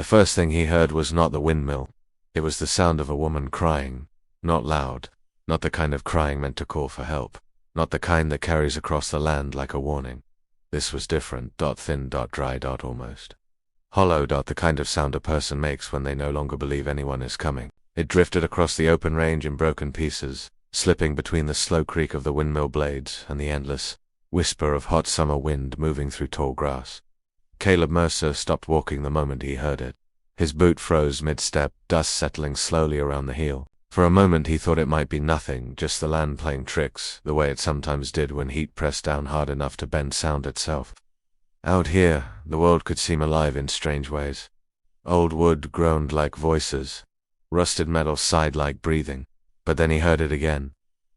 The first thing he heard was not the windmill. It was the sound of a woman crying. Not loud. Not the kind of crying meant to call for help. Not the kind that carries across the land like a warning. This was different. Thin, dry, almost hollow. The kind of sound a person makes when they no longer believe anyone is coming. It drifted across the open range in broken pieces, slipping between the slow creak of the windmill blades and the endless whisper of hot summer wind moving through tall grass. Caleb Mercer stopped walking the moment he heard it. His boot froze mid-step, dust settling slowly around the heel. For a moment he thought it might be nothing, just the land playing tricks, the way it sometimes did when heat pressed down hard enough to bend sound itself. Out here, the world could seem alive in strange ways. Old wood groaned like voices. Rusted metal sighed like breathing. But then he heard it again.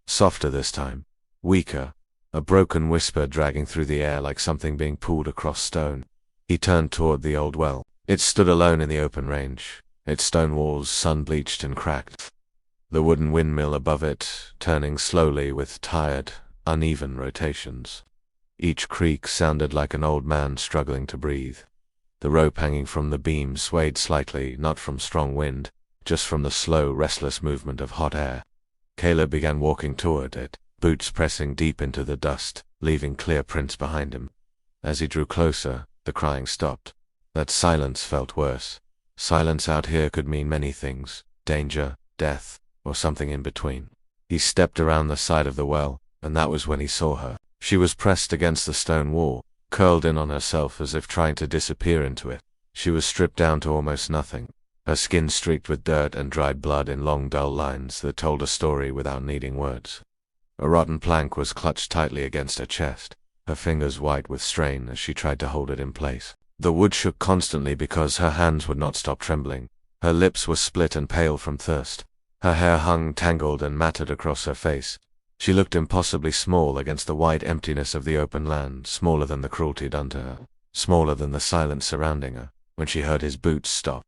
Softer this time. Weaker. A broken whisper dragging through the air like something being pulled across stone. He turned toward the old well. It stood alone in the open range, its stone walls sun-bleached and cracked. The wooden windmill above it, turning slowly with tired, uneven rotations. Each creak sounded like an old man struggling to breathe. The rope hanging from the beam swayed slightly, not from strong wind, just from the slow, restless movement of hot air. Caleb began walking toward it, boots pressing deep into the dust, leaving clear prints behind him. As he drew closer, the crying stopped. That silence felt worse. Silence out here could mean many things: danger, death, or something in between. He stepped around the side of the well, and that was when he saw her. She was pressed against the stone wall, curled in on herself as if trying to disappear into it. She was stripped down to almost nothing, her skin streaked with dirt and dried blood in long dull lines that told a story without needing words. A rotten plank was clutched tightly against her chest, her fingers white with strain as she tried to hold it in place. The wood shook constantly because her hands would not stop trembling. Her lips were split and pale from thirst. Her hair hung tangled and matted across her face. She looked impossibly small against the wide emptiness of the open land, smaller than the cruelty done to her, smaller than the silence surrounding her. When she heard his boots stop,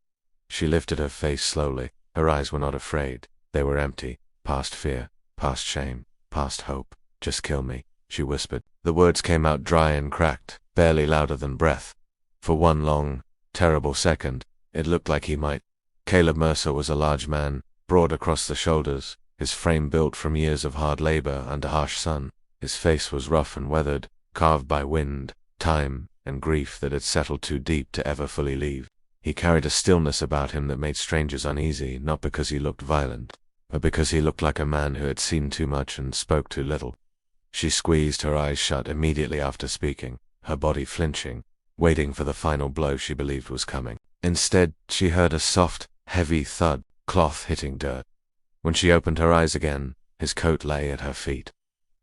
she lifted her face slowly. Her eyes were not afraid. They were empty, past fear, past shame, past hope. "Just kill me," she whispered. The words came out dry and cracked, barely louder than breath. For one long, terrible second, it looked like he might. Caleb Mercer was a large man, broad across the shoulders, his frame built from years of hard labor under harsh sun. His face was rough and weathered, carved by wind, time, and grief that had settled too deep to ever fully leave. He carried a stillness about him that made strangers uneasy, not because he looked violent, but because he looked like a man who had seen too much and spoke too little. She squeezed her eyes shut immediately after speaking, her body flinching, waiting for the final blow she believed was coming. Instead, she heard a soft, heavy thud, cloth hitting dirt. When she opened her eyes again, his coat lay at her feet.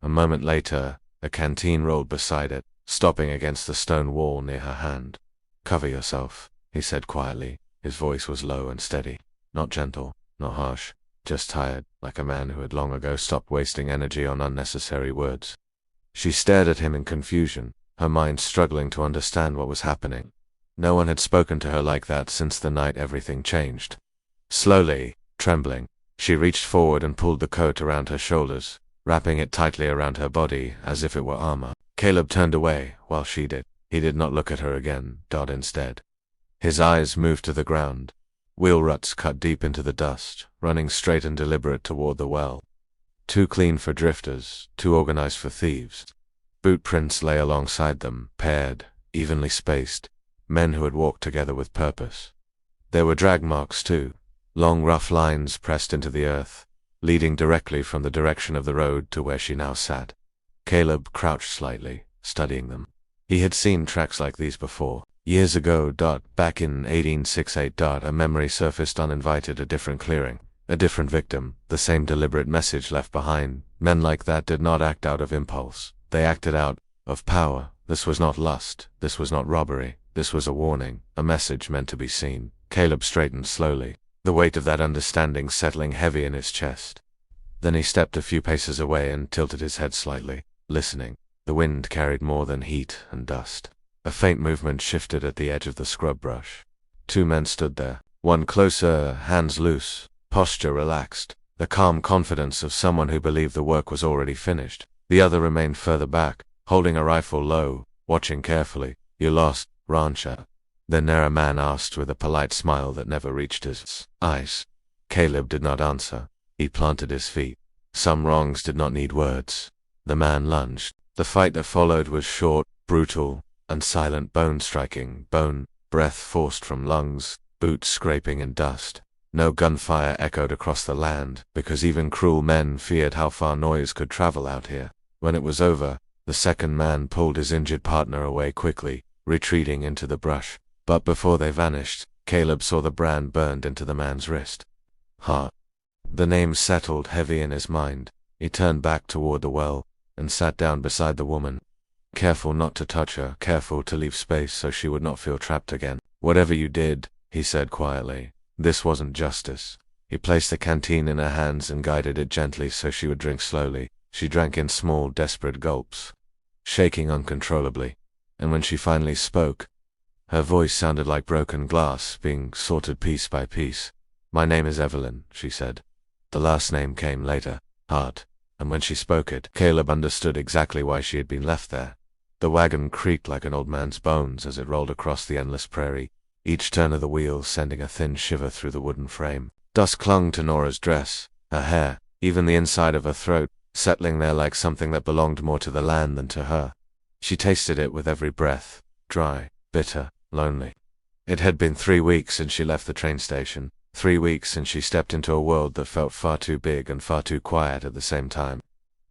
A moment later, a canteen rolled beside it, stopping against the stone wall near her hand. "Cover yourself," he said quietly. His voice was low and steady, not gentle, not harsh, just tired, like a man who had long ago stopped wasting energy on unnecessary words. She stared at him in confusion, her mind struggling to understand what was happening. No one had spoken to her like that since the night everything changed. Slowly, trembling, she reached forward and pulled the coat around her shoulders, wrapping it tightly around her body as if it were armor. Caleb turned away while she did. He did not look at her again, instead. His eyes moved to the ground. Wheel ruts cut deep into the dust, running straight and deliberate toward the well. Too clean for drifters, too organized for thieves. Boot prints lay alongside them, paired, evenly spaced, men who had walked together with purpose. There were drag marks too, long rough lines pressed into the earth, leading directly from the direction of the road to where she now sat. Caleb crouched slightly, studying them. He had seen tracks like these before. Years ago, back in 1868, a memory surfaced uninvited, a different clearing, a different victim, the same deliberate message left behind. Men like that did not act out of impulse. They acted out of power. This was not lust. This was not robbery. This was a warning, a message meant to be seen. Caleb straightened slowly, the weight of that understanding settling heavy in his chest. Then he stepped a few paces away and tilted his head slightly, listening. The wind carried more than heat and dust. A faint movement shifted at the edge of the scrub brush. Two men stood there, one closer, hands loose, posture relaxed, the calm confidence of someone who believed the work was already finished. The other remained further back, holding a rifle low, watching carefully. "You lost, rancher," the Norah man asked with a polite smile that never reached his eyes. Caleb did not answer. He planted his feet. Some wrongs did not need words. The man lunged. The fight that followed was short, brutal, and silent, bone striking, bone, breath forced from lungs, boots scraping in dust. No gunfire echoed across the land, because even cruel men feared how far noise could travel out here. When it was over, the second man pulled his injured partner away quickly, retreating into the brush. But before they vanished, Caleb saw the brand burned into the man's wrist. Heart. The name settled heavy in his mind. He turned back toward the well, and sat down beside the woman. Careful not to touch her, careful to leave space so she would not feel trapped again. Whatever you did, he said quietly, this wasn't justice. He placed the canteen in her hands and guided it gently so she would drink slowly. She drank in small, desperate gulps, shaking uncontrollably, and when she finally spoke, her voice sounded like broken glass being sorted piece by piece. My name is Evelyn, she said. The last name came later, Hart, and when she spoke it, Caleb understood exactly why she had been left there. The wagon creaked like an old man's bones as it rolled across the endless prairie, each turn of the wheel sending a thin shiver through the wooden frame. Dust clung to Norah's dress, her hair, even the inside of her throat, settling there like something that belonged more to the land than to her. She tasted it with every breath, dry, bitter, lonely. It had been 3 weeks since she left the train station, 3 weeks since she stepped into a world that felt far too big and far too quiet at the same time.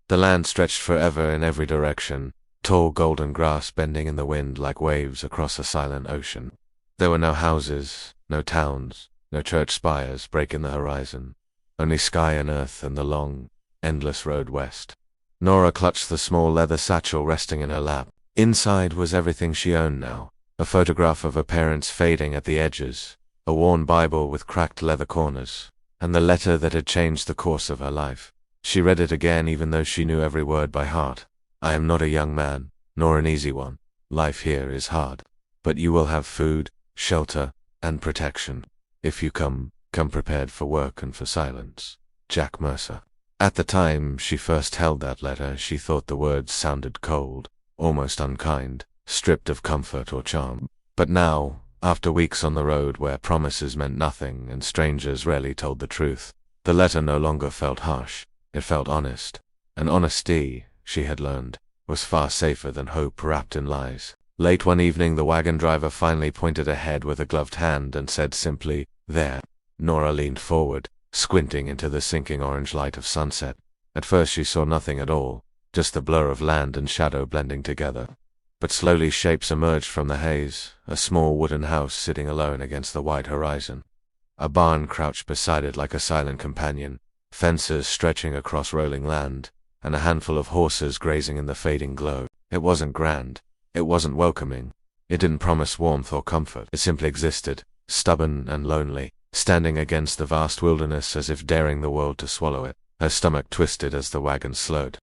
The land stretched forever in every direction, tall golden grass bending in the wind like waves across a silent ocean. There were no houses, no towns, no church spires breaking the horizon, only sky and earth and the long, endless road west. Norah clutched the small leather satchel resting in her lap. Inside was everything she owned now, a photograph of her parents fading at the edges, a worn Bible with cracked leather corners, and the letter that had changed the course of her life. She read it again even though she knew every word by heart. I am not a young man, nor an easy one. Life here is hard. But you will have food, shelter, and protection. If you come prepared for work and for silence. Jack Mercer. At the time she first held that letter, she thought the words sounded cold, almost unkind, stripped of comfort or charm. But now, after weeks on the road where promises meant nothing and strangers rarely told the truth, the letter no longer felt harsh. It felt honest. And honesty, she had learned, was far safer than hope wrapped in lies. Late one evening the wagon driver finally pointed ahead with a gloved hand and said simply, there. Norah leaned forward, squinting into the sinking orange light of sunset. At first she saw nothing at all, just the blur of land and shadow blending together. But slowly shapes emerged from the haze, a small wooden house sitting alone against the wide horizon. A barn crouched beside it like a silent companion, fences stretching across rolling land, and a handful of horses grazing in the fading glow. It wasn't grand. It wasn't welcoming. It didn't promise warmth or comfort. It simply existed, stubborn and lonely, standing against the vast wilderness as if daring the world to swallow it. Her stomach twisted as the wagon slowed.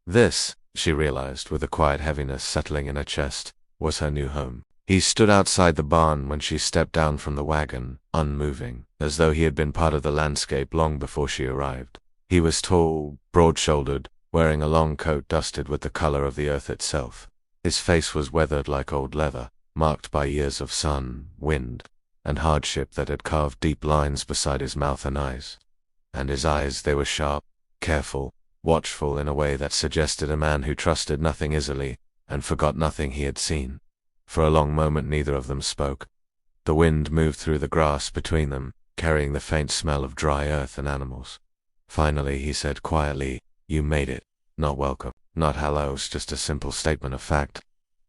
This, she realized with a quiet heaviness settling in her chest, was her new home. He stood outside the barn when she stepped down from the wagon, unmoving, as though he had been part of the landscape long before she arrived. He was tall, broad-shouldered, wearing a long coat dusted with the color of the earth itself. His face was weathered like old leather, marked by years of sun, wind, and hardship that had carved deep lines beside his mouth and eyes. And his eyes, they were sharp, careful, watchful in a way that suggested a man who trusted nothing easily and forgot nothing he had seen. For a long moment neither of them spoke. The wind moved through the grass between them, carrying the faint smell of dry earth and animals. Finally he said quietly, you made it. Not welcome, not hellos, just a simple statement of fact.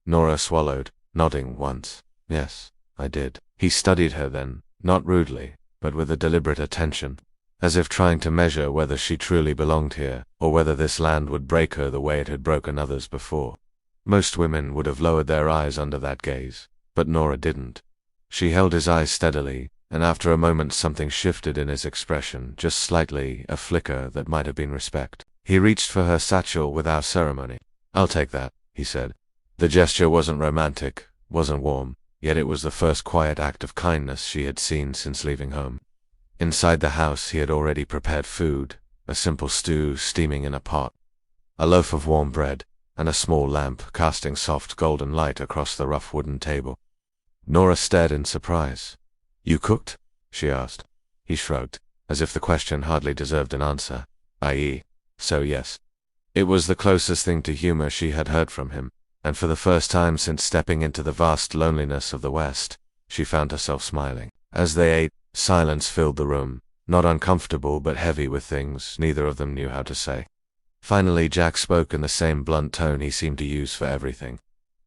Norah swallowed, nodding once. Yes, I did. He studied her then, not rudely, but with a deliberate attention, as if trying to measure whether she truly belonged here, or whether this land would break her the way it had broken others before. Most women would have lowered their eyes under that gaze, but Norah didn't. She held his eyes steadily, and after a moment something shifted in his expression, just slightly, a flicker that might have been respect. He reached for her satchel without ceremony. I'll take that, he said. The gesture wasn't romantic, wasn't warm, yet it was the first quiet act of kindness she had seen since leaving home. Inside the house he had already prepared food, a simple stew steaming in a pot, a loaf of warm bread, and a small lamp casting soft golden light across the rough wooden table. Norah stared in surprise. You cooked? She asked. He shrugged, as if the question hardly deserved an answer, i.e., so yes. It was the closest thing to humor she had heard from him, and for the first time since stepping into the vast loneliness of the West, she found herself smiling. As they ate, silence filled the room, not uncomfortable but heavy with things neither of them knew how to say. Finally, Jack spoke in the same blunt tone he seemed to use for everything.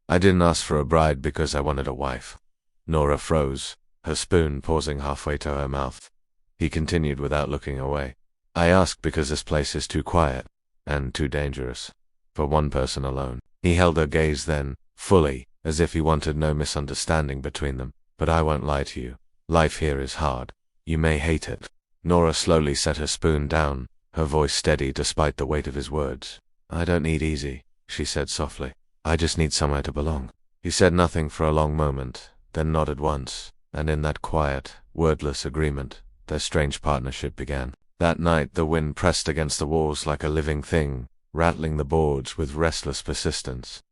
I didn't ask for a bride because I wanted a wife. Norah froze, her spoon pausing halfway to her mouth. He continued without looking away. I asked because this place is too quiet, and too dangerous, for one person alone. He held her gaze then, fully, as if he wanted no misunderstanding between them. But I won't lie to you. Life here is hard. You may hate it. Norah slowly set her spoon down, her voice steady despite the weight of his words. I don't need easy, she said softly. I just need somewhere to belong. He said nothing for a long moment, then nodded once, and in that quiet, wordless agreement, their strange partnership began. That night the wind pressed against the walls like a living thing, rattling the boards with restless persistence.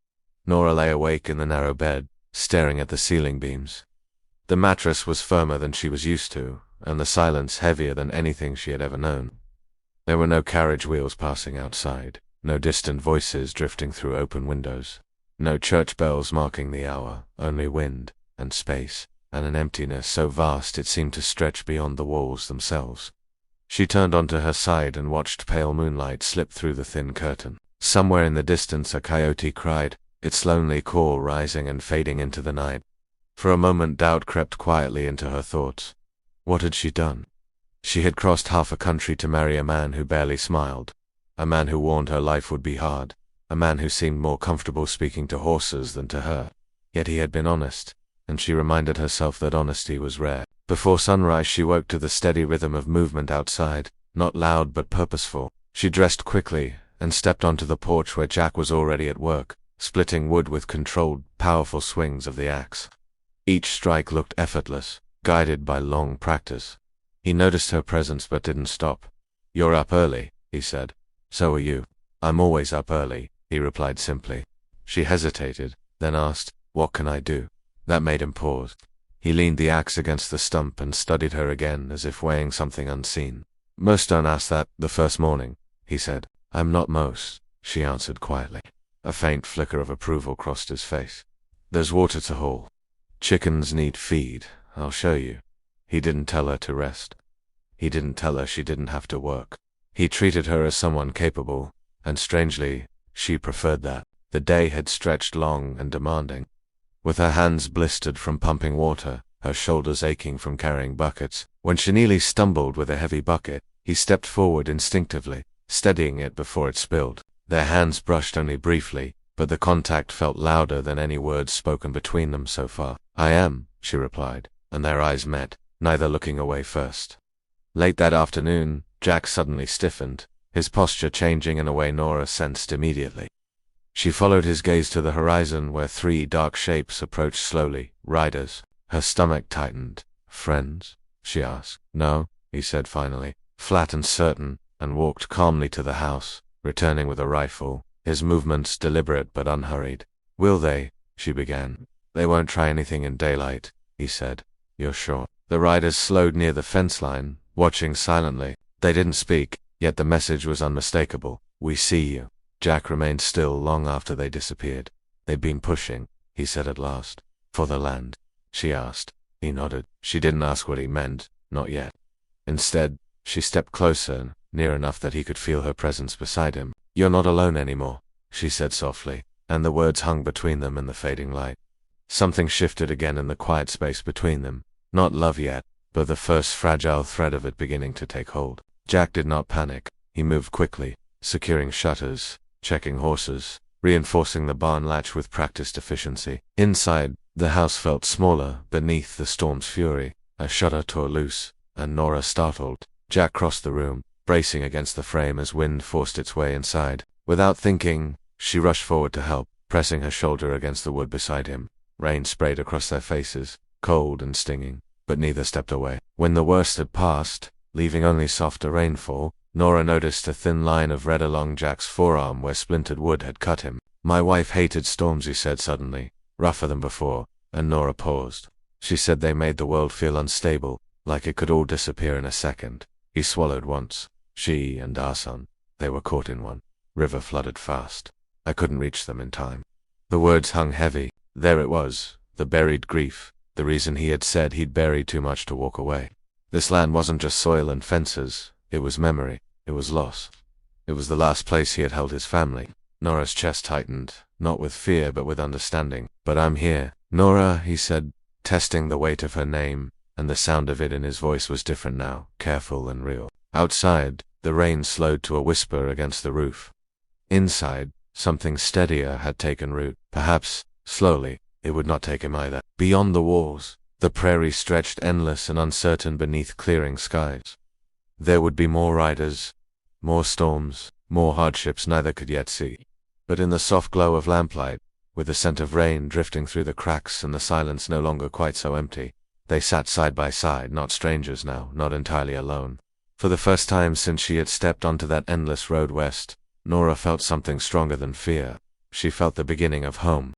Norah lay awake in the narrow bed, staring at the ceiling beams. The mattress was firmer than she was used to, and the silence heavier than anything she had ever known. There were no carriage wheels passing outside, no distant voices drifting through open windows, no church bells marking the hour, only wind, and space, and an emptiness so vast it seemed to stretch beyond the walls themselves. She turned onto her side and watched pale moonlight slip through the thin curtain. Somewhere in the distance a coyote cried, its lonely call rising and fading into the night. For a moment doubt crept quietly into her thoughts. What had she done? She had crossed half a country to marry a man who barely smiled, a man who warned her life would be hard, a man who seemed more comfortable speaking to horses than to her. Yet he had been honest, and she reminded herself that honesty was rare. Before sunrise she woke to the steady rhythm of movement outside, not loud but purposeful. She dressed quickly and stepped onto the porch where Jack was already at work, splitting wood with controlled, powerful swings of the axe. Each strike looked effortless, guided by long practice. He noticed her presence but didn't stop. You're up early, he said. So are you. I'm always up early, he replied simply. She hesitated, then asked, What can I do? That made him pause. He leaned the axe against the stump and studied her again as if weighing something unseen. Most don't ask that the first morning, he said. I'm not most, she answered quietly. A faint flicker of approval crossed his face. There's water to haul. Chickens need feed, I'll show you. He didn't tell her to rest. He didn't tell her she didn't have to work. He treated her as someone capable, and strangely, she preferred that. The day had stretched long and demanding. With her hands blistered from pumping water, her shoulders aching from carrying buckets, when she nearly stumbled with a heavy bucket, he stepped forward instinctively, steadying it before it spilled. Their hands brushed only briefly, but the contact felt louder than any words spoken between them so far. I am, she replied, and their eyes met, neither looking away first. Late that afternoon, Jack suddenly stiffened, his posture changing in a way Norah sensed immediately. She followed his gaze to the horizon where three dark shapes approached slowly, riders. Her stomach tightened. Friends? She asked. No, he said finally, flat and certain, and walked calmly to the house, returning with a rifle, his movements deliberate but unhurried. Will they? She began. They won't try anything in daylight, he said. You're sure? The riders slowed near the fence line, watching silently. They didn't speak, yet the message was unmistakable. We see you. Jack remained still long after they disappeared. They've been pushing, he said at last. For the land? She asked. He nodded. She didn't ask what he meant, not yet. Instead, she stepped closer, near enough that he could feel her presence beside him. You're not alone anymore, she said softly, and the words hung between them in the fading light. Something shifted again in the quiet space between them. Not love yet, but the first fragile thread of it beginning to take hold. Jack did not panic. He moved quickly, securing shutters, checking horses, reinforcing the barn latch with practiced efficiency. Inside, the house felt smaller beneath the storm's fury. A shutter tore loose, and Norah startled. Jack crossed the room, bracing against the frame as wind forced its way inside. Without thinking, she rushed forward to help, pressing her shoulder against the wood beside him. Rain sprayed across their faces, cold and stinging, but neither stepped away. When the worst had passed, leaving only softer rainfall, Norah noticed a thin line of red along Jack's forearm where splintered wood had cut him. My wife hated storms, he said suddenly, rougher than before, and Norah paused. She said they made the world feel unstable, like it could all disappear in a second. He swallowed once. She and our son, they were caught in one. River flooded fast. I couldn't reach them in time. The words hung heavy. There it was, the buried grief, the reason he had said he'd buried too much to walk away. This land wasn't just soil and fences, it was memory, it was loss. It was the last place he had held his family. Nora's chest tightened, not with fear but with understanding. But I'm here. Norah, he said, testing the weight of her name, and the sound of it in his voice was different now, careful and real. Outside, the rain slowed to a whisper against the roof. Inside, something steadier had taken root. Perhaps, slowly, it would not take him either. Beyond the walls, the prairie stretched endless and uncertain beneath clearing skies. There would be more riders, more storms, more hardships neither could yet see. But in the soft glow of lamplight, with the scent of rain drifting through the cracks and the silence no longer quite so empty, they sat side by side, not strangers now, not entirely alone. For the first time since she had stepped onto that endless road west, Norah felt something stronger than fear. She felt the beginning of home.